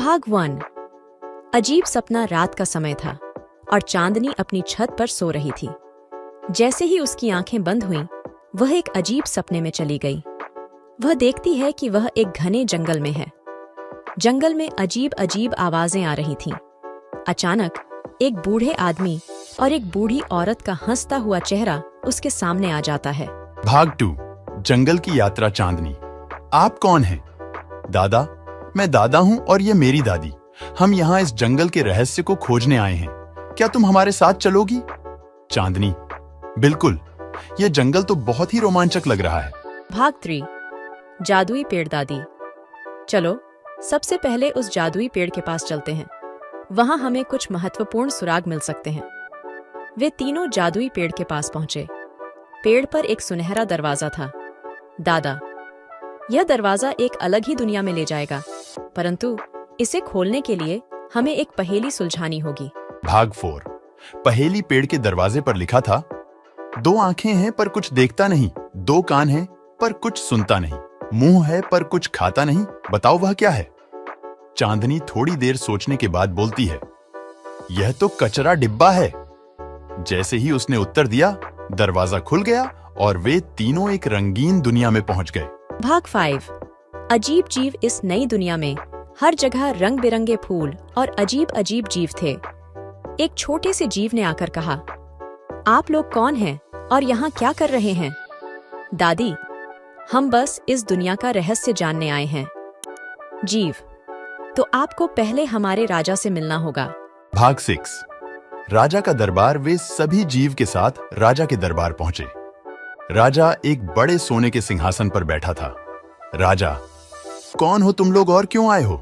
भाग 1। अजीब सपना। रात का समय था और चांदनी अपनी छत पर सो रही थी। जैसे ही उसकी आंखें बंद हुईं, वह एक अजीब सपने में चली गई। वह देखती है कि वह एक घने जंगल में है। जंगल में अजीब अजीब आवाजें आ रही थीं। अचानक एक बूढ़े आदमी और एक बूढ़ी औरत का हंसता हुआ चेहरा उसके सामने आ जाता है। भाग 2। जंगल की यात्रा। चांदनी, आप कौन हैं? दादा, मैं दादा हूं और ये मेरी दादी। हम यहाँ इस जंगल के रहस्य को खोजने आए हैं। क्या तुम हमारे साथ चलोगी? चांदनी, बिल्कुल। यह जंगल तो बहुत ही रोमांचक लग रहा है। भाग 3। जादुई पेड़। दादी, चलो सबसे पहले उस जादुई पेड़ के पास चलते हैं। वहां हमें कुछ महत्वपूर्ण सुराग मिल सकते हैं। वे तीनों जादुई पेड़ के पास पहुंचे। पेड़ पर एक सुनहरा दरवाजा था। दादा, यह दरवाजा एक अलग ही दुनिया में ले जाएगा, परंतु इसे खोलने के लिए हमें एक पहेली सुलझानी होगी। भाग 4। पहेली। पेड़ के दरवाजे पर लिखा था, 2 आंखें हैं पर कुछ देखता नहीं, 2 कान हैं पर कुछ सुनता नहीं, मुंह है पर कुछ खाता नहीं। बताओ वह क्या है? चांदनी थोड़ी देर सोचने के बाद बोलती है, यह तो कचरा डिब्बा है। जैसे ही उसने उत्तर दिया, दरवाजा खुल गया और वे तीनों एक रंगीन दुनिया में पहुंच गए। भाग 5। अजीब जीव। इस नई दुनिया में हर जगह रंग बिरंगे फूल और अजीब अजीब जीव थे। एक छोटे से जीव ने आकर कहा, आप लोग कौन हैं और यहाँ क्या कर रहे हैं? दादी, हम बस इस दुनिया का रहस्य जानने आए हैं। जीव, तो आपको पहले हमारे राजा से मिलना होगा। भाग 6। राजा का दरबार। वे सभी जीव के साथ राजा के दरबार पहुंचे। राजा एक बड़े सोने के सिंहासन पर बैठा था। राजा, कौन हो तुम लोग और क्यों आए हो?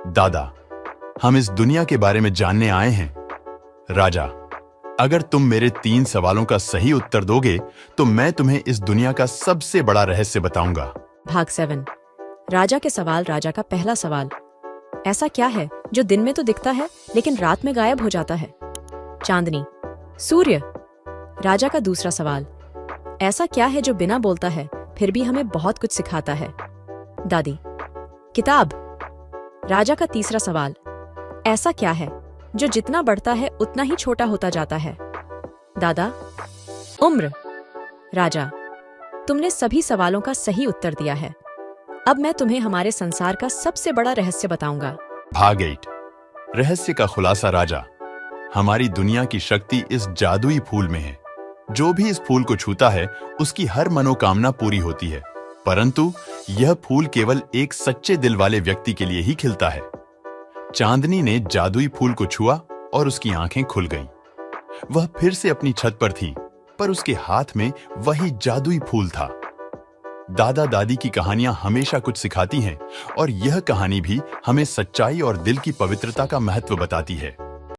दादा, हम इस दुनिया के बारे में जानने आए हैं। राजा, अगर तुम मेरे 3 सवालों का सही उत्तर दोगे तो मैं तुम्हें इस दुनिया का सबसे बड़ा रहस्य बताऊंगा। भाग 7। राजा के सवाल। राजा का पहला सवाल, ऐसा क्या है जो दिन में तो दिखता है लेकिन रात में गायब हो जाता है? चांदनी, सूर्य। राजा का दूसरा सवाल, ऐसा क्या है जो बिना बोलता है फिर भी हमें बहुत कुछ सिखाता है? दादी, किताब। राजा का तीसरा सवाल, ऐसा क्या है जो जितना बढ़ता है उतना ही छोटा होता जाता है? दादा, उम्र। राजा, तुमने सभी सवालों का सही उत्तर दिया है। अब मैं तुम्हें हमारे संसार का सबसे बड़ा रहस्य बताऊंगा। भाग 8। रहस्य का खुलासा। राजा, हमारी दुनिया की शक्ति इस जादुई फूल में है। जो भी इस फूल को छूता है उसकी हर मनोकामना पूरी होती है, परंतु यह फूल केवल एक सच्चे दिल वाले व्यक्ति के लिए ही खिलता है। चांदनी ने जादुई फूल को छुआ और उसकी आंखें खुल गईं। वह फिर से अपनी छत पर थी, पर उसके हाथ में वही जादुई फूल था। दादा दादी की कहानियां हमेशा कुछ सिखाती हैं और यह कहानी भी हमें सच्चाई और दिल की पवित्रता का महत्व बताती है।